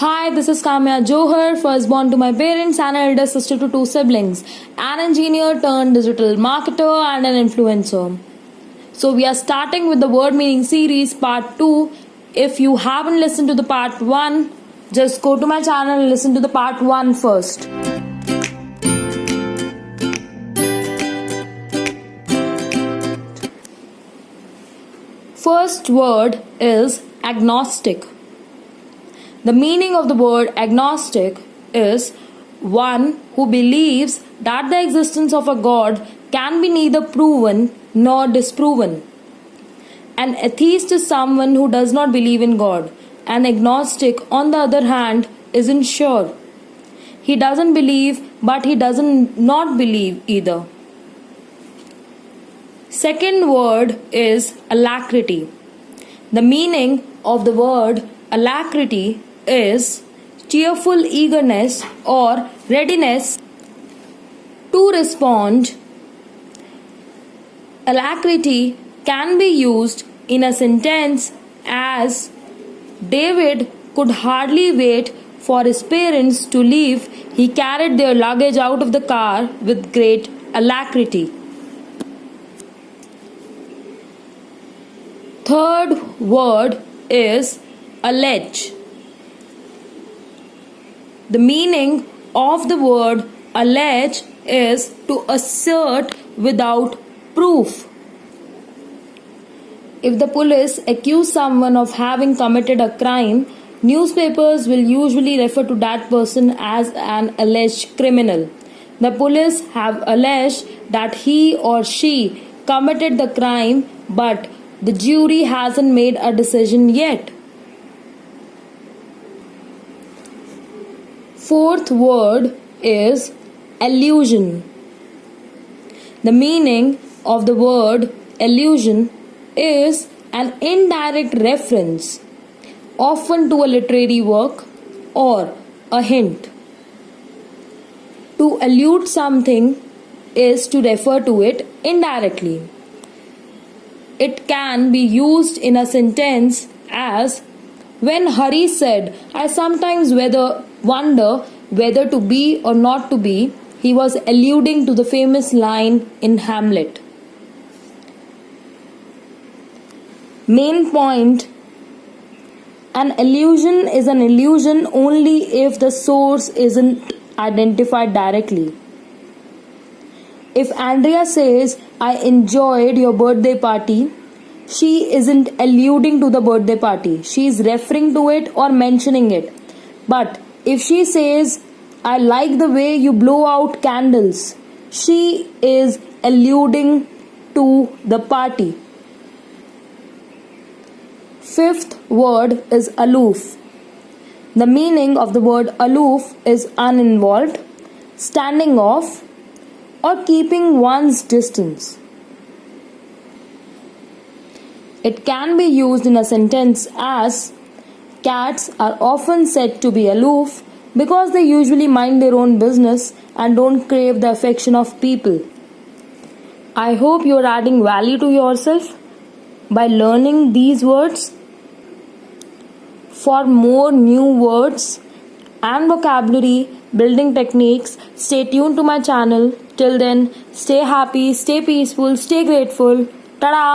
Hi, this is Kamya Johar, firstborn to my parents and elder sister to two siblings, an engineer turned digital marketer and an influencer. So we are starting with the word meaning series part 2. If you haven't listened to the part 1, just go to my channel and listen to the part 1 first. First word is agnostic. The meaning of the word agnostic is one who believes that the existence of a God can be neither proven nor disproven. An atheist is someone who does not believe in God. An agnostic, on the other hand, isn't sure. He doesn't believe, but he doesn't not believe either. Second word is alacrity. The meaning of the word alacrity is cheerful eagerness or readiness to respond. Alacrity can be used in a sentence as David could hardly wait for his parents to leave. He carried their luggage out of the car with great alacrity. Third word is allege. The meaning of the word allege is to assert without proof. If the police accuse someone of having committed a crime, newspapers will usually refer to that person as an alleged criminal. The police have alleged that he or she committed the crime, but the jury hasn't made a decision yet. Fourth word is allusion. The meaning of the word allusion is an indirect reference, often to a literary work or a hint. To allude something is to refer to it indirectly. It can be used in a sentence as when Hari said, "I sometimes wonder whether to be or not to be," he was alluding to the famous line in Hamlet. Main point: an allusion is an illusion only if the source isn't identified directly. If Andrea says, "I enjoyed your birthday party," she isn't alluding to the birthday party. She is referring to it or mentioning it. But if she says, "I like the way you blow out candles," she is alluding to the party. Fifth word is aloof. The meaning of the word aloof is uninvolved, standing off, or keeping one's distance. It can be used in a sentence as cats are often said to be aloof because they usually mind their own business and don't crave the affection of people. I hope you are adding value to yourself by learning these words. For more new words and vocabulary building techniques, stay tuned to my channel. Till then, stay happy, stay peaceful, stay grateful. Ta-da!